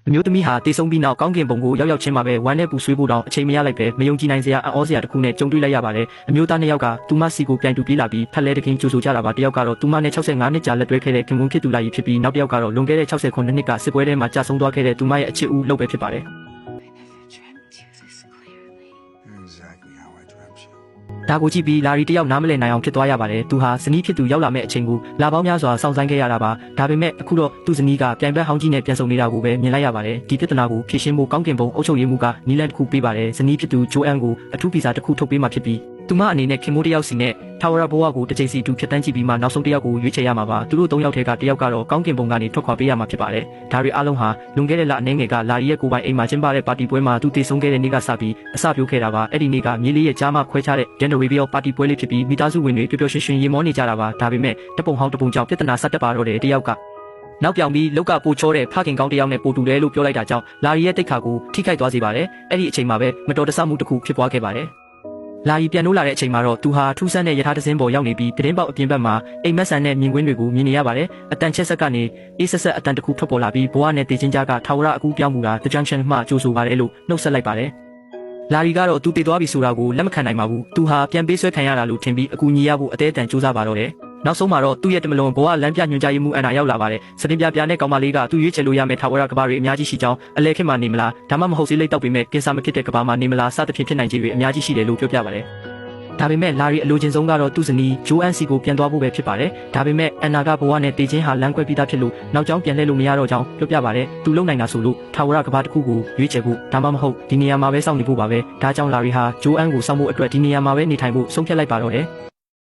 အမျိုးသမီးဟာတေဆုံးပြီးနောက်ကောင်းကင်ဘုံကိုရောက်ရောက်ချင်းမှာပဲဝမ်းနဲ့ပူဆွေးဖို့တောင်အချိန်မရလိုက်ပဲမယုံကြည်နိုင်စရာအောစရာတစ်ခုနဲ့ကြုံတွေ့လိုက်ရပါတယ်အမျိုးသားနှစ်ယောက်ကသူမစီကိုပြန်တူပြေးလာပြီးဖက်လဲတကင်းကြိုဆိုကြတာပါတယောက်ကတော့သူမနဲ့65နှစ်ကြာလက်တွဲခဲ့တဲ့ခင်မွန်းဖြစ်သူလာရီဖြစ်ပြီးနောက်တစ်ယောက်ကတော့လွန်ခဲ့တဲ့69နှစ်ကစစ်ပွဲထဲမှာကြာဆုံးသွားခဲ့တဲ့သူမရဲ့အချစ်ဦးလုပ်ပဲဖြစ်ပါတယ်ဒါကိုကြည့်ပြီးလာရီတယောက်နားမလည်နိုင်အောင်ဖြစ်သွားရပါတယ်သူဟာဇနီးဖြစ်သူရောက်လာမဲ့အချိန်ကိုလာပေါင်းများစွာစောင့်ဆိုင်းခဲ့ရတာပါဒါပေမဲ့အခုတော့သူ့ဇနီးကပြိုင်ဘက်ဟောင်းကြီးနဲ့ပြန်ဆုံနေတာကိုပဲမြင်လိုက်ရပါတယ်ဒီပြဿနာကိုဖြေရှင်းဖို့ကောင်းကင်ဘုံအုပ်ချုပ်ရေးမှူးကနီလန်တစ်ခုပေးပါတယ်ဇနီးဖြစ်သူဂျိုအန်ကိုအထူးဗီဇာတစ်ခုထုတ်ပေးမှဖြစ်ပြီးသူမအနေနဲ့ခင်မိုးတယောက်စီနဲ့ထာဝရဘဝကိုတစ်ချိန်စီတူဖြတ်တန်းကြည့်ပြီးမှနောက်ဆုံးတစ်ယောက်ကိုရွေးချယ်ရမှာပါသူတို့၃ယောက်ထဲကတစ်ယောက်ကတော့ကောင်းကင်ဘုံကနေထွက်ခွာပေးရမှာဖြစ်ပါတယ်ဒါတွေအားလုံးဟာလွန်ခဲ့တဲ့လအနေငယ်ကလာရီရဲ့ကိုပိုင်အိမ်မှာကျင်းပတဲ့ပါတီပွဲမှာသူတည်ဆုံခဲ့တဲ့နေ့ကစပြီးအစပြုခဲ့တာပါအဲ့ဒီနေ့ကမြေလေးရဲ့ကြားမှာခွဲခြားတဲ့ gender reveal ပါတီပွဲလေးဖြစ်ပြီးမိသားစုဝင်တွေပျော်ပျော်ရွှင်ရွှင်ရေမောနေကြတာပါဒါပေမဲ့တပုံဟောင်းတပုံကြောင့်ပြဿနာဆက်တက်ပါတော့တယ်တစ်ယောက်ကနောက်ပြောင်ပြီးလောက်ကပိုချောတဲ့ဖခင်ကောင်းတစ်ယောက်နဲ့ပိုတူတယ်လို့ပြောလိုက်တာကြောင့်လာရီရဲ့တိတ်ခါကိုထိခိုက်သွားစေပါတယ်အဲ့ဒီအချိန်မှာပဲမတော်တဆမှုတစ်ခုဖြစ်ပွားခဲ့ပါတယ်လာရီပြန်လို့လာတဲ့အချိန်မှာတော့သူဟာထူးဆန်းတဲ့ယထာတစင်းပေါ်ရောက်နေပြီးတင်းပေါက်အပြင်ဘက်မှာအိမ်မက်ဆန်တဲ့မြင်ကွင်းတွေကိုမြင်နေရပါတယ်အတန်ချက်ဆက်ကနေအေးဆက်ဆက်အတန်တစ်ခုထွက်ပေါ်လာပြီးဘဝနဲ့တည်ချင်းကြားကထာဝရအကူပြောင်းမှုတာ The Junction မှကြိုးဆိုပါတယ်လို့နှုတ်ဆက်လိုက်ပါတယ်လာရီကတော့သူတည်သွားပြီဆိုတာကိုလက်မခံနိုင်ပါဘူးသူဟာပြန်ပေးဆွဲခံရတာလို့ထင်ပြီးအကူညီရဖို့အသေးအတန်စူးစမ်းပါတော့တယ်နောက်ဆုံးမှာတော့သူ့ရဲ့တမလွန်ဘဝလမ်းပြညွှန်ကြားရေးမှူးအန်နာရောက်လာပါတယ်စတင်ပြနဲ့ကောင်မလေးကသူရွေးချယ်လို့ရမယ့်ထာဝရကဘာတွေအများကြီးရှိကြောင်းအလဲခင်မှာနေမလားဒါမှမဟုတ်စေးလိတ်တောက်ပေမဲ့ကင်ဆာမဖြစ်တဲ့ကဘာမှာနေမလားစသဖြင့်ဖြစ်နိုင်ခြေတွေအများကြီးရှိတယ်လို့ပြောပြပါတယ်ဒါပေမဲ့လာရီအလိုချင်ဆုံးကတော့သူ့ဇနီးဂျိုအန်စီကိုပြန်သွားဖို့ပဲဖြစ်ပါတယ်ဒါပေမဲ့အန်နာကဘဝနဲ့တည်ချင်းဟာလမ်းကွဲပြီးသားဖြစ်လို့နောက်ကျောင်းပြန်လှည့်လို့မရတော့ကြောင်းပြောပြပါတယ်သူလုံနိုင်တာဆိုလို့ထာဝရကဘာတစ်ခုကိုရွေးချယ်ဖို့ဒါမှမဟုတ်ဒီနေရာမှာပဲစောင့်နေဖို့ပါပဲဒါကြောင့်လာရီဟာဂျိုအန်ကိုစောင့်ဖို့အတွက်ဒီနေရာမှာပဲနေထိုင်ဖို့ဆုံးဖြတ်လိုက်ပါတော့တယ်